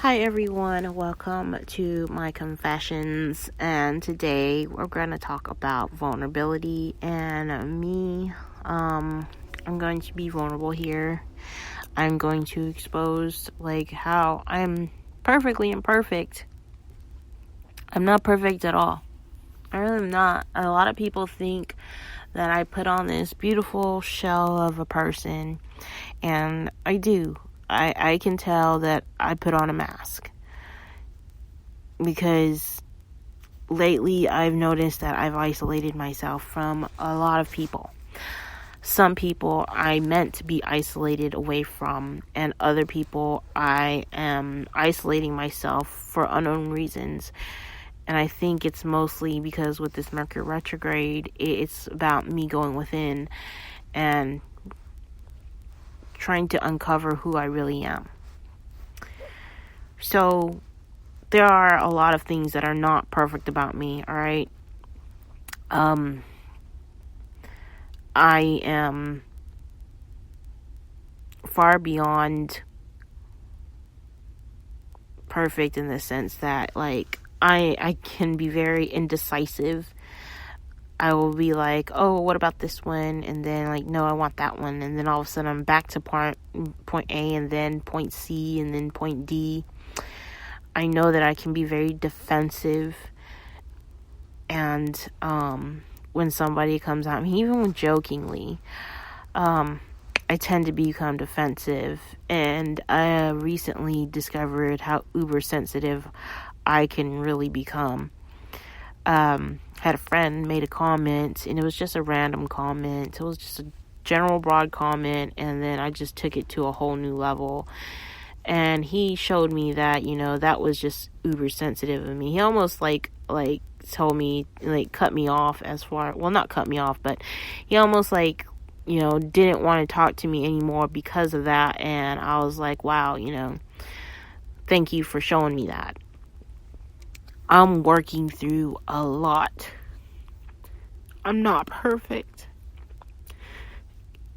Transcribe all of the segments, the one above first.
Hi everyone, welcome to my confessions, and today we're going to talk about vulnerability and me. I'm going to be vulnerable here. I'm going to expose how I'm perfectly imperfect. I'm not perfect at all. I really am not. A lot of people think that I put on this beautiful shell of a person, and I do. I can tell that I put on a mask. Because lately I've noticed that I've isolated myself from a lot of people. Some people I meant to be isolated away from, and other people I am isolating myself for unknown reasons. And I think it's mostly because with this Mercury retrograde, it's about me going within and trying to uncover who I really am. So there are a lot of things that are not perfect about me, all right? I am far beyond perfect in the sense that, I can be very indecisive. I will be like, oh, what about this one? And then, no, I want that one. And then all of a sudden I'm back to point A, and then point C, and then point D. I know that I can be very defensive, and when somebody comes at me, even jokingly, I tend to become defensive. And I recently discovered how uber sensitive I can really become. Had a friend made a comment, and it was just a random comment. It was just a general broad comment, and then I just took it to a whole new level. And he showed me that, that was just uber sensitive of me. He almost told me, cut me off not cut me off, but he almost didn't want to talk to me anymore because of that. And I was like, wow, thank you for showing me that. I'm working through a lot. I'm not perfect.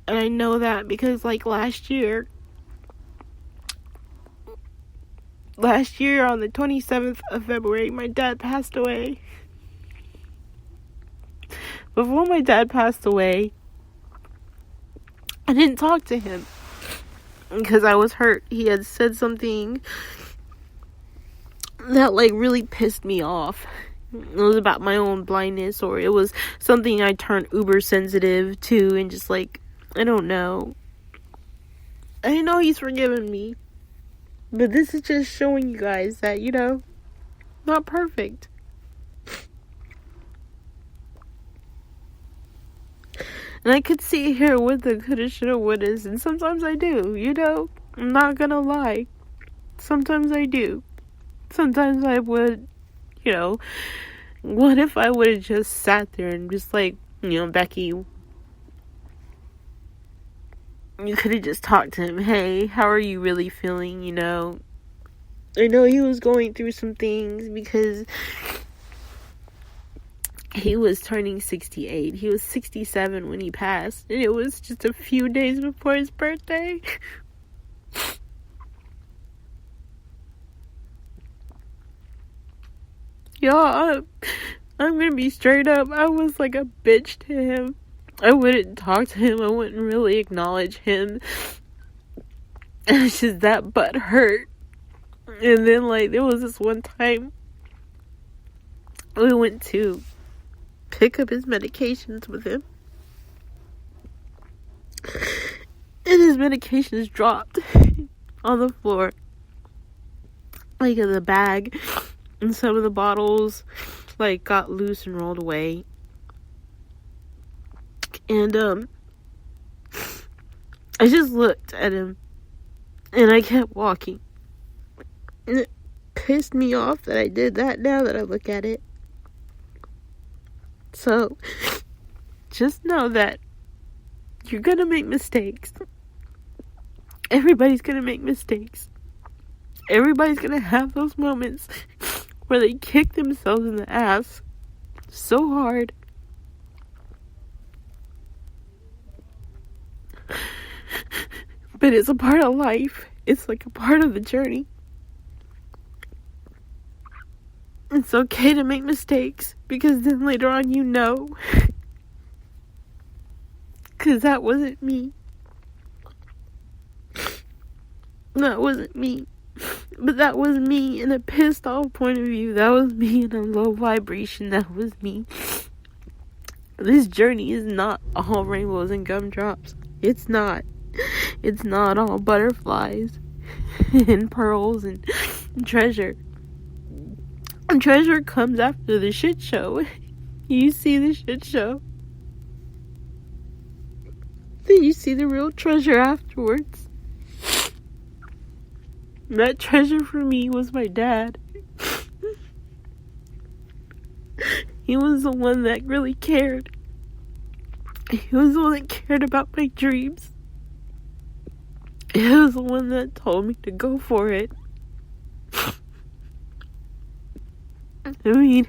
And I know that because last year on the 27th of February, my dad passed away. Before my dad passed away, I didn't talk to him because I was hurt. He had said something that really pissed me off. It was about my own blindness, or it was something I turned uber sensitive to, and just I don't know. I know he's forgiven me. But this is just showing you guys that, not perfect. And I could see here with the coulda, shoulda, wouldas, and sometimes I do, I'm not gonna lie. Sometimes I do. Sometimes I would, what if I would have just sat there and just Becky, you could have just talked to him. Hey, how are you really feeling? I know he was going through some things because he was turning 68. He was 67 when he passed, and it was just a few days before his birthday. Y'all, I'm gonna be straight up. I was like a bitch to him. I wouldn't talk to him. I wouldn't really acknowledge him. And it's just that butt hurt. And then there was this one time we went to pick up his medications with him, and his medications dropped on the floor, in the bag, and some of the bottles got loose and rolled away. And I just looked at him, and I kept walking. And it pissed me off that I did that now that I look at it. So, just know that you're gonna make mistakes. Everybody's gonna make mistakes. Everybody's gonna have those moments where they kick themselves in the ass so hard. But it's a part of life. It's a part of the journey. It's okay to make mistakes, because then later on you know. Because that wasn't me. That wasn't me. But that was me in a pissed off point of view. That was me in a low vibration. That was me. This journey is not all rainbows and gumdrops. It's not. It's not all butterflies and pearls and treasure. And treasure comes after the shit show. You see the shit show. Then you see the real treasure afterwards. That treasure for me was my dad. He was the one that really cared. He was the one that cared about my dreams. He was the one that told me to go for it. I mean,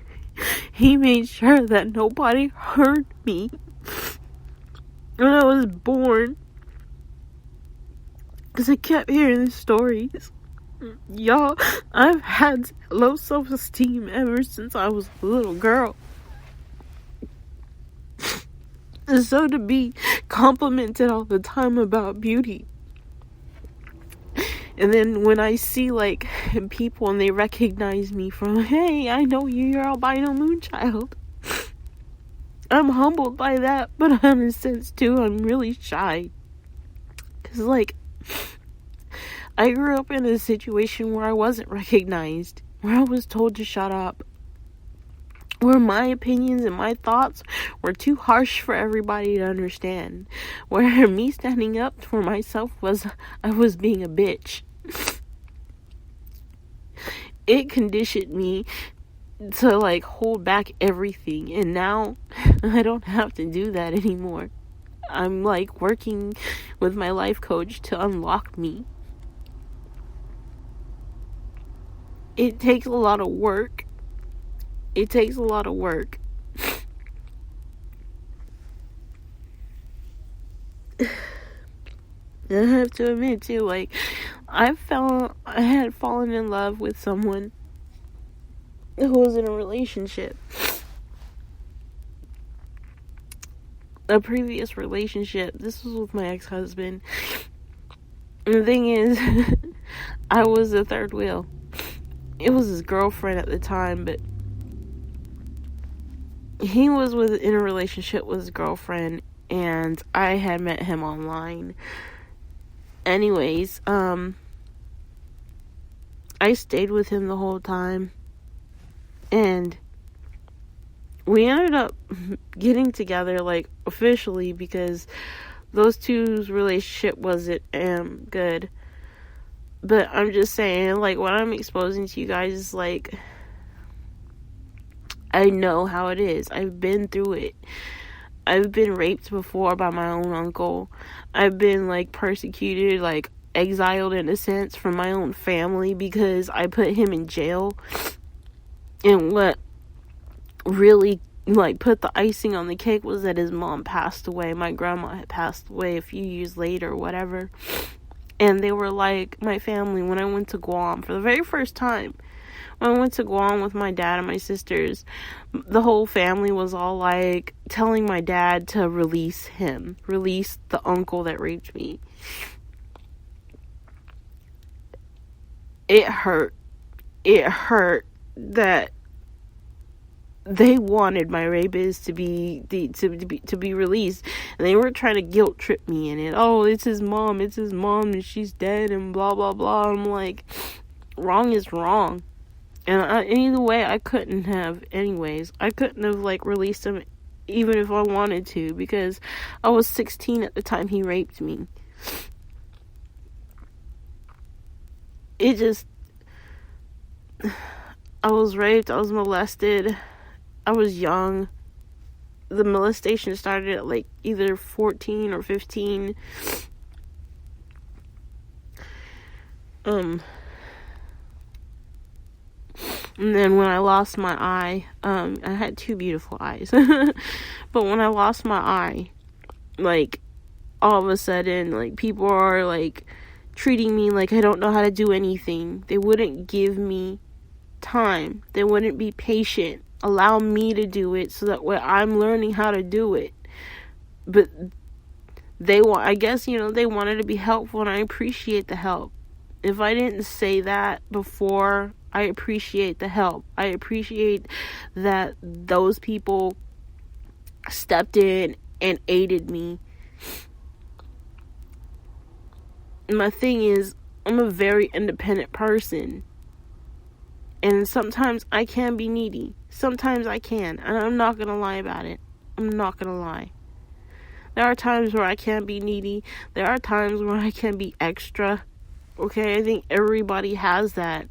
he made sure that nobody hurt me when I was born. Because I kept hearing the stories. Y'all, I've had low self-esteem ever since I was a little girl. And so to be complimented all the time about beauty. And then when I see, like, people and they recognize me from, hey, I know you, you're AlbinoMoonChild. I'm humbled by that, but in a sense, too, I'm really shy. Because, like, I grew up in a situation where I wasn't recognized, where I was told to shut up, where my opinions and my thoughts were too harsh for everybody to understand, where me standing up for myself I was being a bitch. It conditioned me to, like, hold back everything, and now I don't have to do that anymore. I'm, like, working with my life coach to unlock me. It takes a lot of work. It takes a lot of work. And I have to admit, too, like, I had fallen in love with someone who was in a relationship. A previous relationship. This was with my ex-husband. And the thing is, I was the third wheel. It was his girlfriend at the time, but he was in a relationship with his girlfriend, and I had met him online. Anyways, I stayed with him the whole time, and we ended up getting together, like, officially, because those two's relationship wasn't good. But I'm just saying, like, what I'm exposing to you guys is, like, I know how it is. I've been through it. I've been raped before by my own uncle. I've been, like, persecuted, like, exiled in a sense from my own family because I put him in jail. And what really, like, put the icing on the cake was that his mom passed away. My grandma had passed away a few years later or whatever. And they were like, my family, when I went to Guam for the very first time, when I went to Guam with my dad and my sisters, the whole family was all like telling my dad to release him, release the uncle that raped me. It hurt. It hurt that they wanted my rapist to be released, and they were trying to guilt trip me in it. Oh, it's his mom, and she's dead, and blah blah blah. I'm like, wrong is wrong, and either way, I couldn't have. Anyways, I couldn't have, like, released him, even if I wanted to, because I was 16 at the time he raped me. It just, I was raped. I was molested. I was young. The molestation started at, like, either 14 or 15. And then when I lost my eye, I had two beautiful eyes. But when I lost my eye, like, all of a sudden, like, people are, like, treating me like I don't know how to do anything. They wouldn't give me time. They wouldn't be patient. Allow me to do it so that way I'm learning how to do it. But I guess, they wanted to be helpful, and I appreciate the help. If I didn't say that before, I appreciate the help. I appreciate that those people stepped in and aided me. My thing is, I'm a very independent person. And sometimes I can be needy. Sometimes I can. And I'm not going to lie about it. I'm not going to lie. There are times where I can be needy. There are times where I can be extra. Okay, I think everybody has that.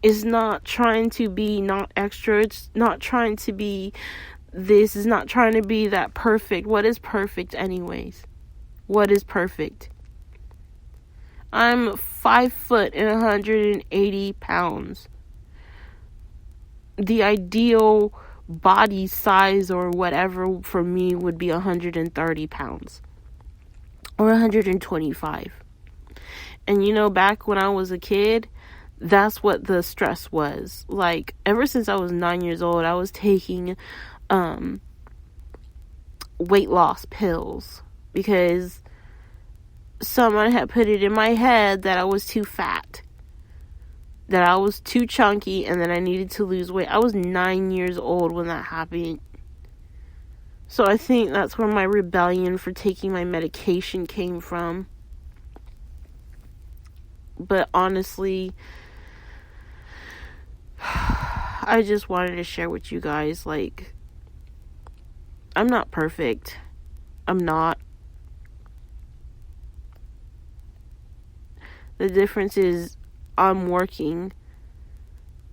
It's not trying to be not extra. It's not trying to be this. It's not trying to be that perfect. What is perfect anyways? What is perfect? I'm 5 foot and 180 pounds. The ideal body size or whatever for me would be 130 pounds. Or 125. And back when I was a kid, that's what the stress was. Like, ever since I was 9 years old, I was taking weight loss pills. Because someone had put it in my head that I was too fat, that I was too chunky, and that I needed to lose weight. I was 9 years old when that happened. So I think that's where my rebellion for taking my medication came from. But honestly, I just wanted to share with you guys, like, I'm not perfect. I'm not. The difference is I'm working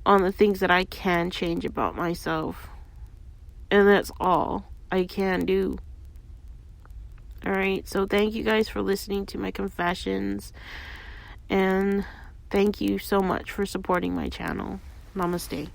on the things that I can change about myself. And that's all I can do. Alright, so thank you guys for listening to my confessions. And thank you so much for supporting my channel. Namaste.